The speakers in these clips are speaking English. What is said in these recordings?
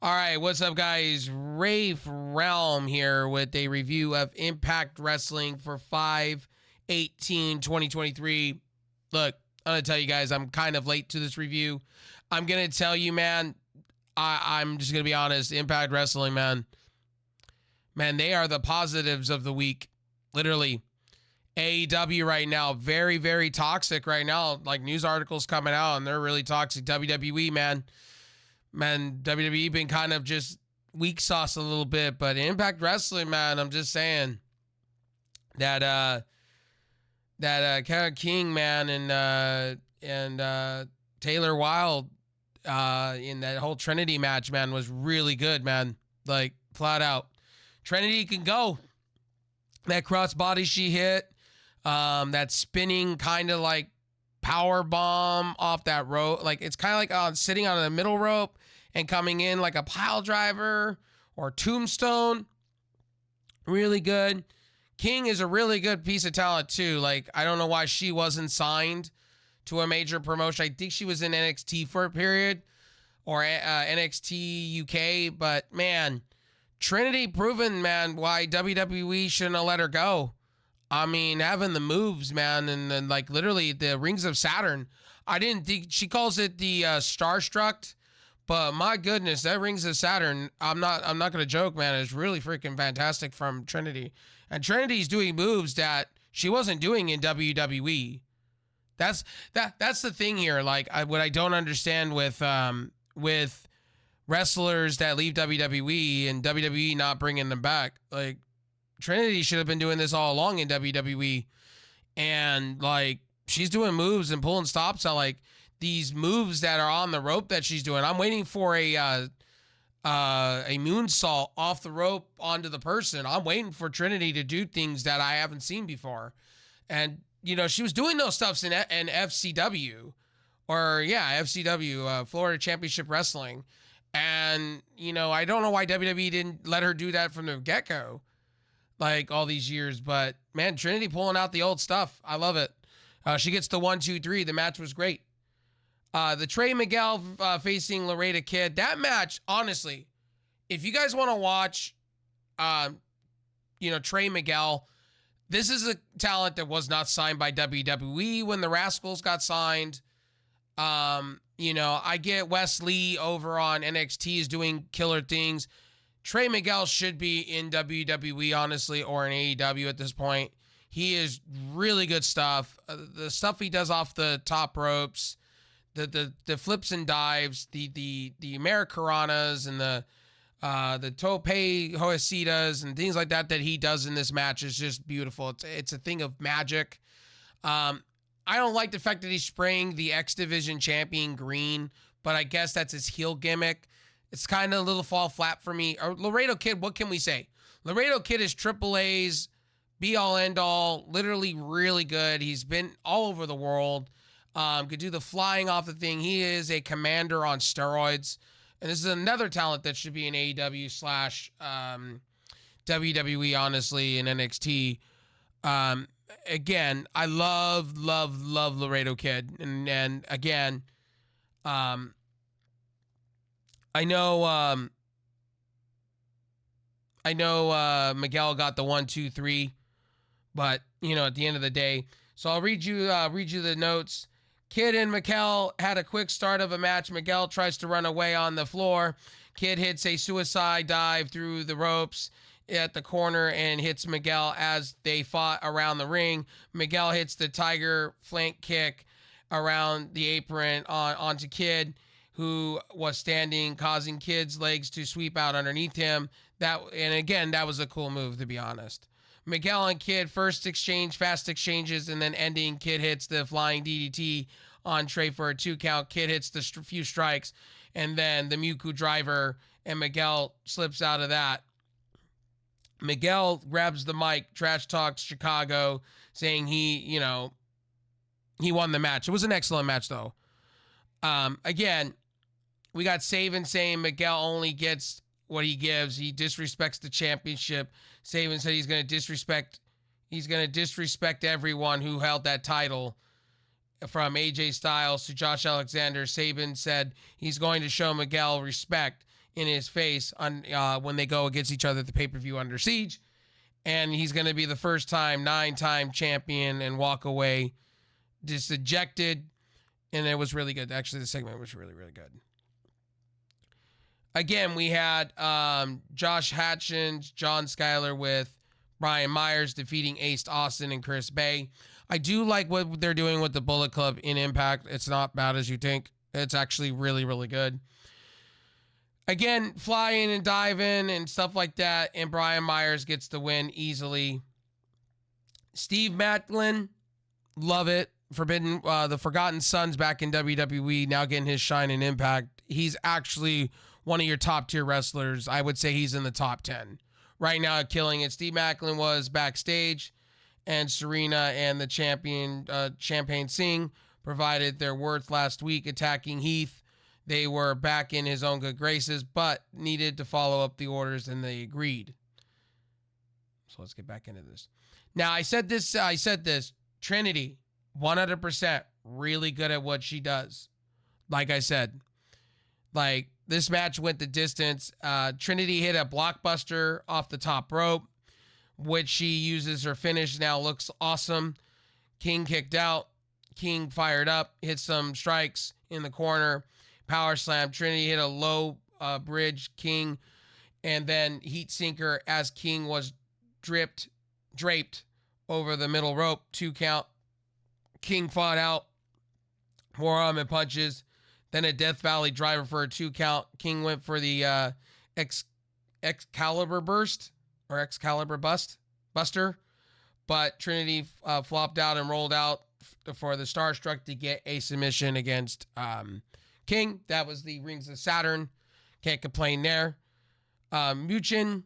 All right, what's up, guys? Rafe Realm here with a review of Impact Wrestling for 5/18/2023. Look, I'm going to tell you guys, I'm kind of late to this review. I'm going to tell you, man, I'm just going to be honest. Impact Wrestling, man, they are the positives of the week. Literally. AEW right now, very, very toxic right now. Like, news articles coming out, and they're really toxic. WWE, man, WWE been kind of just weak sauce a little bit, but Impact Wrestling, man, I'm just saying that King, man, and Taylor Wilde in that whole Trinity match, man, was really good, man. Like, flat out, Trinity can go. That crossbody she hit, that spinning kind of like power bomb off that rope, like it's kind of like sitting on the middle rope and coming in like a pile driver or tombstone. Really good. King is a really good piece of talent too. Like, I don't know why she wasn't signed to a major promotion. I think she was in NXT for a period, or NXT UK, but man, Trinity proven, man, why WWE shouldn't have let her go. I mean, having the moves, man, and like literally the Rings of Saturn. I didn't think she calls it the Starstruck, but my goodness, that Rings of Saturn. I'm not gonna joke, man. It's really freaking fantastic from Trinity, and Trinity's doing moves that she wasn't doing in WWE. That's the thing here. Like, what I don't understand with wrestlers that leave WWE and WWE not bringing them back. Like, Trinity should have been doing this all along in WWE, and like, she's doing moves and pulling stops on like these moves that are on the rope that she's doing. I'm waiting for a moonsault off the rope onto the person. I'm waiting for Trinity to do things that I haven't seen before, and you know, she was doing those stuffs in FCW, FCW, Florida Championship Wrestling. And, you know, I don't know why WWE didn't let her do that from the get-go, like all these years. But, man, Trinity pulling out the old stuff. I love it. She gets the 1, 2, 3. The match was great. The Trey Miguel facing Laredo Kid. That match, honestly, if you guys want to watch, Trey Miguel, this is a talent that was not signed by WWE when the Rascals got signed. I get Wes Lee over on NXT is doing killer things. Trey Miguel should be in WWE, honestly, or in AEW at this point. He is really good stuff. The stuff he does off the top ropes, the flips and dives, the Americaranas and the tope joecitas and things like that he does in this match is just beautiful. It's a thing of magic. I don't like the fact that he's spraying the X Division champion green, but I guess that's his heel gimmick. It's kind of a little fall flat for me. Or Laredo Kid, what can we say? Laredo Kid is AAA's be all end all, literally really good. He's been all over the world. Could do the flying off the thing. He is a commander on steroids. And this is another talent that should be in AEW / WWE, honestly, in NXT. Again, I love Laredo Kid. And again, I know Miguel got the 1, 2, 3, but at the end of the day. So I'll read you the notes. Kid and Miguel had a quick start of a match. Miguel tries to run away on the floor. Kid hits a suicide dive through the ropes at the corner and hits Miguel as they fought around the ring. Miguel hits the tiger flank kick around the apron onto Kid, who was standing, causing Kid's legs to sweep out underneath him. That was a cool move, to be honest. Miguel and Kid first exchange fast exchanges, and then ending. Kid hits the flying DDT on Trey for a 2 count. Kid hits the few strikes, and then the Muku driver, and Miguel slips out of that. Miguel grabs the mic, trash talks Chicago, saying he won the match. It was an excellent match, though. Again, we got Saban saying Miguel only gets what he gives. He disrespects the championship. Saban said he's going to disrespect everyone who held that title, from AJ Styles to Josh Alexander. Saban said he's going to show Miguel respect in his face on when they go against each other at the pay-per-view Under Siege. And he's going to be the first time 9-time champion and walk away just ejected. And it was really good. Actually, the segment was really, really good. Again, we had Josh Hutchins, John Schuyler with Brian Myers defeating Ace Austin and Chris Bay. I do like what they're doing with the Bullet Club in Impact. It's not bad as you think. It's actually really, really good. Again, flying and diving and stuff like that, and Brian Myers gets the win easily. Steve Maclin, love it. The Forgotten Sons back in WWE, now getting his shine in Impact. He's actually one of your top tier wrestlers. I would say he's in the top 10 right now, killing it. Steve Maclin was backstage, and Serena and the champion Champagne Singh provided their worth last week attacking Heath. They were back in his own good graces, but needed to follow up the orders, and they agreed. So let's get back into this. Now, I said this, Trinity, 100% really good at what she does. Like I said, like this match went the distance. Trinity hit a blockbuster off the top rope, which she uses her finish. Now looks awesome. King kicked out. King fired up, hit some strikes in the corner. Power slam. Trinity hit a low bridge. King, and then heat sinker as King was draped over the middle rope. 2 count. King fought out. Forearm and punches. Then a Death Valley driver for a 2 count. King went for the Excalibur burst or Excalibur buster, but Trinity flopped out and rolled out for the Starstruck to get a submission against King. That was the Rings of Saturn. Can't complain there. Muchin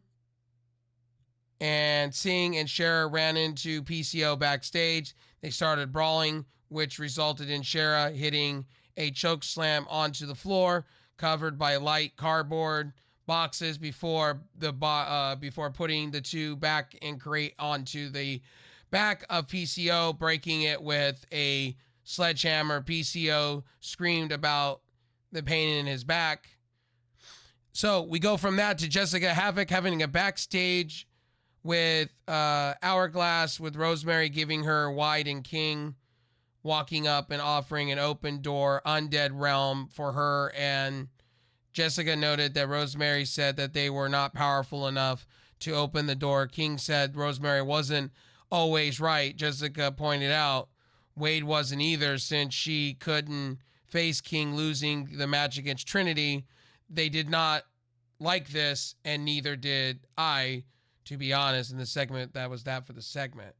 and Singh and Shera ran into PCO backstage. They started brawling, which resulted in Shera hitting a choke slam onto the floor, covered by light cardboard boxes before putting the two back and crate onto the back of PCO, breaking it with a sledgehammer. PCO screamed about the pain in his back. So we go from that to Jessica Havoc having a backstage with Hourglass, with Rosemary giving her Wide and King, walking up and offering an open door undead realm for her. And Jessica noted that Rosemary said that they were not powerful enough to open the door. King said Rosemary wasn't always right. Jessica pointed out Wade wasn't either, since she couldn't face King losing the match against Trinity. They did not like this, and neither did I, to be honest. In the segment, that was that for the segment.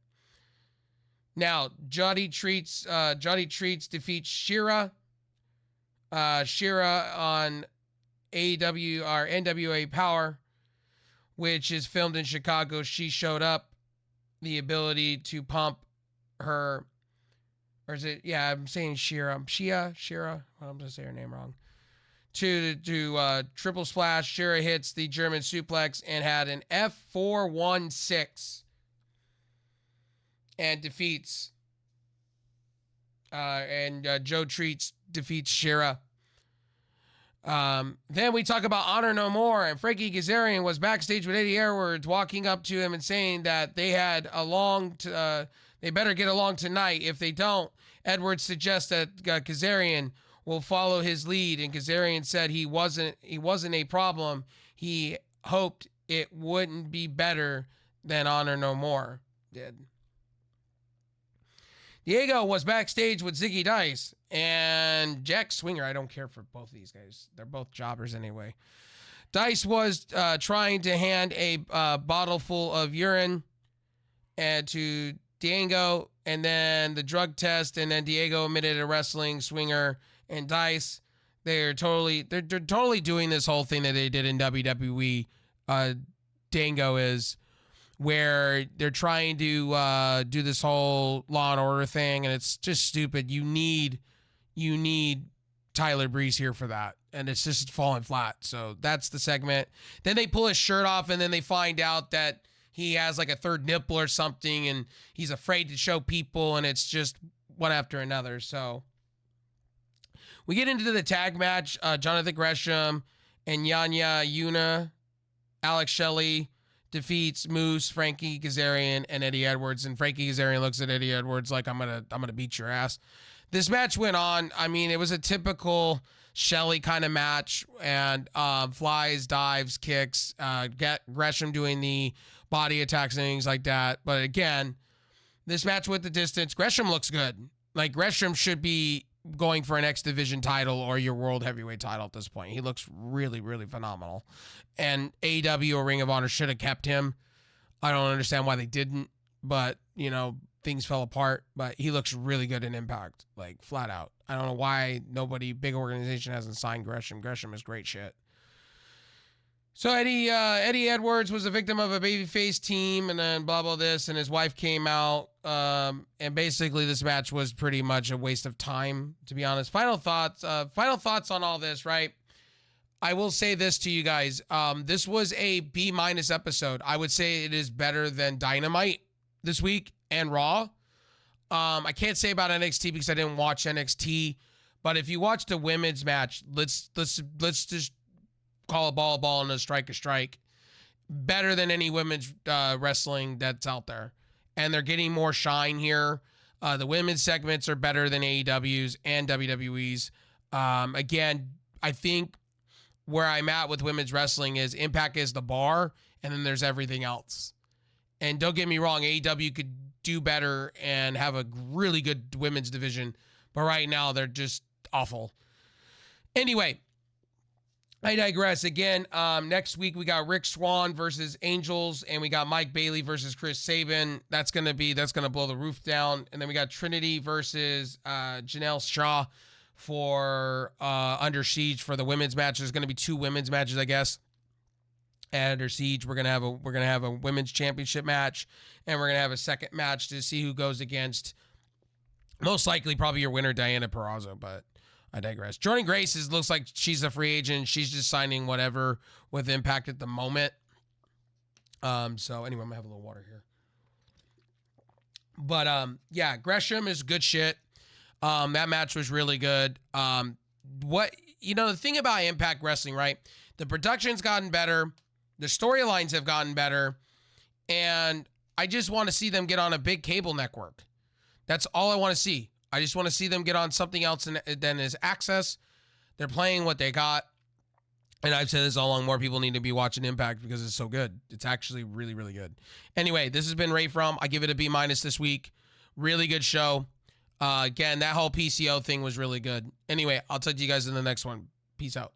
Now, Jody Treats defeats Shera. Shera on AEW or NWA Power, which is filmed in Chicago. She showed up. The ability to pump her, or is it? Yeah, I'm saying Shera. Shera. Well, I'm gonna say her name wrong. To do triple splash. Shera hits the German suplex and had an F416 and defeats. Joe Treats defeats Shera. Then we talk about Honor No More, and Frankie Kazarian was backstage with Eddie Edwards, walking up to him and saying that they had they better get along tonight. If they don't, Edwards suggests that Kazarian will follow his lead, and Kazarian said he wasn't a problem. He hoped it wouldn't be better than Honor No More did. Diego was backstage with Ziggy Dice and Jack Swinger. I don't care for both of these guys. They're both jobbers anyway. Dice was trying to hand a bottle full of urine to Diego, and then the drug test, and then Diego admitted to wrestling Swinger and Dice. They're totally doing this whole thing that they did in WWE. Dango is, where they're trying to do this whole Law and Order thing, and it's just stupid. You need Tyler Breeze here for that, and it's just falling flat. So that's the segment. Then they pull his shirt off, and then they find out that he has like a third nipple or something, and he's afraid to show people, and it's just one after another. So we get into the tag match. Jonathan Gresham And Yanya Yuna, Alex Shelley defeats Moose, Frankie Kazarian, and Eddie Edwards. And Frankie Kazarian looks at Eddie Edwards like, I'm gonna beat your ass. This match went on. I mean, it was a typical Shelley kind of match, and flies, dives, kicks, get Gresham doing the body attacks and things like that. But again, this match with the distance, Gresham looks good. Like, Gresham should be going for an X Division title or your World Heavyweight title at this point. He looks really, really phenomenal. And AEW or Ring of Honor should have kept him. I don't understand why they didn't, but, you know, things fell apart. But he looks really good in Impact, like, flat out. I don't know why nobody, big organization, hasn't signed Gresham. Gresham is great shit. So Eddie Edwards was a victim of a babyface team, and then blah blah this, and his wife came out, and basically this match was pretty much a waste of time, to be honest. Final thoughts on all this, right? I will say this to you guys. This was a B- episode. I would say it is better than Dynamite this week and Raw. I can't say about NXT because I didn't watch NXT, but if you watch the women's match, let's just call a ball and a strike. Better than any women's wrestling that's out there. And they're getting more shine here. The women's segments are better than AEW's and WWE's. Again, I think where I'm at with women's wrestling is Impact is the bar, and then there's everything else. And don't get me wrong, AEW could do better and have a really good women's division, but right now they're just awful. Anyway, I digress. Again, next week we got Rick Swann versus Angels, and we got Mike Bailey versus Chris Sabin. That's gonna blow the roof down. And then we got Trinity versus Janelle Shaw for Under Siege for the women's match. There's gonna be 2 women's matches, I guess. At Under Siege, we're gonna have a women's championship match, and we're gonna have a second match to see who goes against, most likely probably your winner, Diana Purrazzo, but I digress. Jordan Grace looks like she's a free agent. She's just signing whatever with Impact at the moment. So anyway, I'm gonna have a little water here. But yeah, Gresham is good shit. That match was really good. The thing about Impact Wrestling, right? The production's gotten better. The storylines have gotten better. And I just want to see them get on a big cable network. That's all I want to see. I just want to see them get on something else than is Access. They're playing what they got. And I've said this all along, more people need to be watching Impact because it's so good. It's actually really, really good. Anyway, this has been Ray From. I give it a B- this week. Really good show. Again, that whole PCO thing was really good. Anyway, I'll talk to you guys in the next one. Peace out.